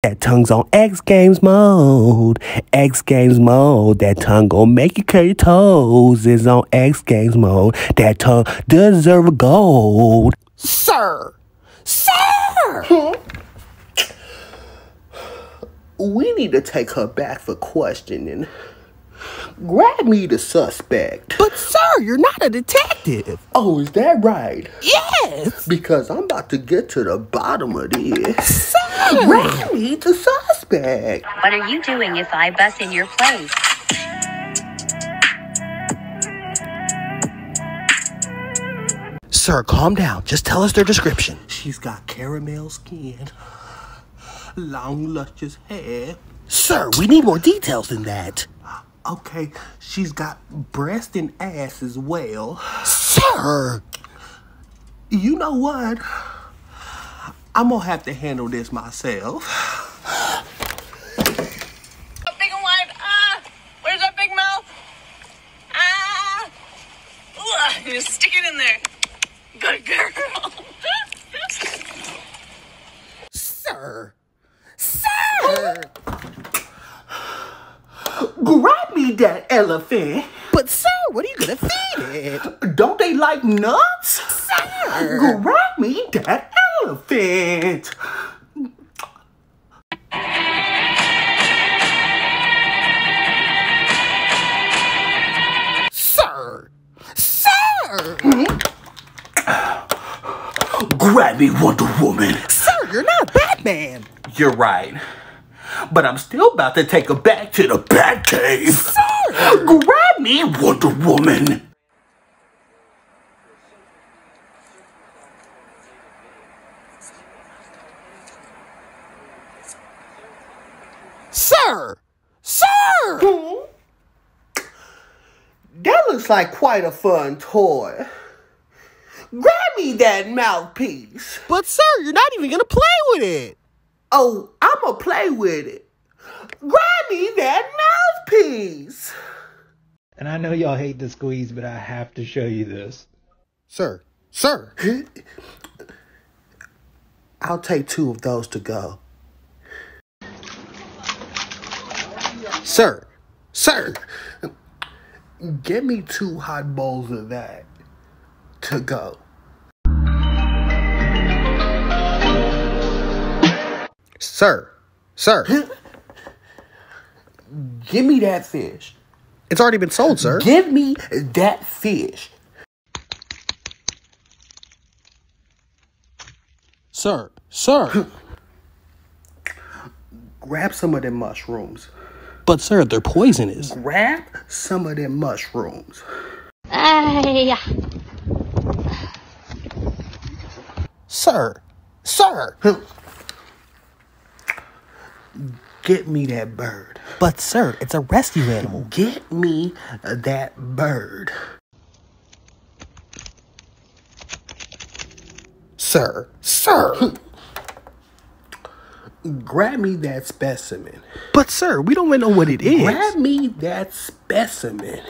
That tongue's on X Games mode. X Games mode. That tongue gon' make you curl your toes. It's on X Games mode. That tongue deserve a gold. Sir! Sir! We need to take her back for questioning. Grab me the suspect. But sir, you're not a detective. Oh, is that right? Yes. Because I'm about to get to the bottom of this. Sir! Grab me the suspect. What are you doing if I bust in your place? Sir, calm down. Just tell us their description. She's got caramel skin, long luscious hair. Sir, we need more details than that. Okay, she's got breast and ass as well. Sir! You know what? I'm gonna have to handle this myself. A big one. Where's that big mouth? You stick it in there. Good girl. Sir! Sir! Grab me that elephant. But sir, what are you gonna feed it? Don't they like nuts? Sir! Grab me that elephant. Sir! Sir! Grab me, Wonder Woman. Sir, you're not Batman. You're right. But I'm still about to take her back to the Batcave. Sir! Grab me, Wonder Woman. Sir! Sir! That looks like quite a fun toy. Grab me that mouthpiece. But sir, you're not even gonna play with it. Oh, I'ma play with it. Grab me that mouthpiece. And I know y'all hate the squeeze, but I have to show you this. Sir! Sir! I'll take 2 of those to go. Sir! Sir! Get me 2 hot bowls of that to go. Sir! Sir! Give me that fish. It's already been sold, sir. Give me that fish. Sir! Sir! Grab some of them mushrooms. But sir, they're poisonous. Grab some of them mushrooms. Sir! Sir! Get me that bird. But sir, it's a rescue animal. Get me that bird. Sir! Sir! Grab me that specimen. But sir, we don't even know what it is. Grab me that specimen.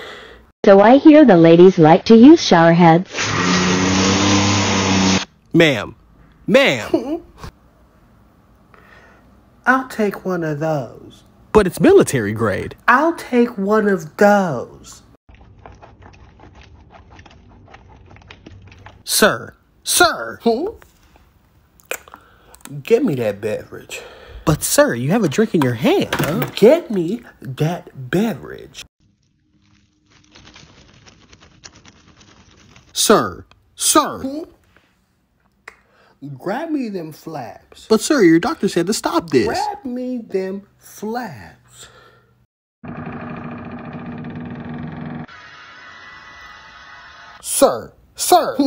So I hear the ladies like to use shower heads. Ma'am. Ma'am. I'll take one of those. But it's military grade. I'll take one of those. Sir. Sir. Get me that beverage. But sir, you have a drink in your hand, huh? Get me that beverage. Sir. Sir. Grab me them flaps. But sir, your doctor said to stop this. Grab me them flaps. Sir. Sir.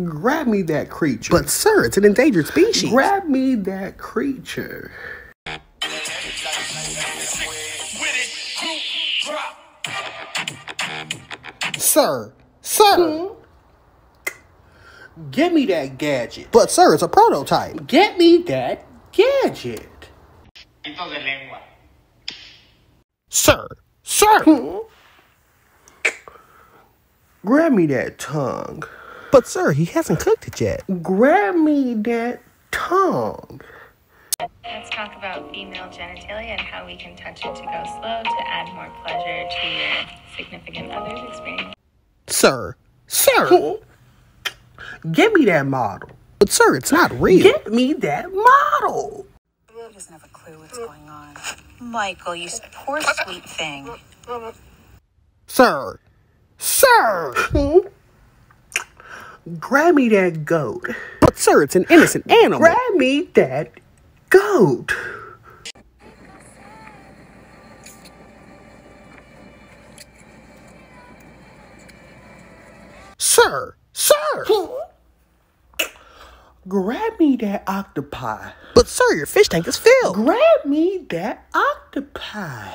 Grab me that creature. But sir, it's an endangered species. Grab me that creature. Sir. Sir. Get me that gadget. But sir, it's a prototype. Get me that gadget. Sir. Sir. Grab me that tongue. But sir, he hasn't cooked it yet. Grab me that tongue. about female genitalia and how we can touch it to go slow to add more pleasure to your significant other's experience. Sir, sir, give me that model. But sir, it's not real. Get me that model. He really doesn't have a clue what's going on. Michael, you poor sweet thing. Sir, sir, grab me that goat. But sir, it's an innocent animal. Grab me that goat. Sir, sir, grab me that octopi. But sir, your fish tank is filled. Grab me that octopi.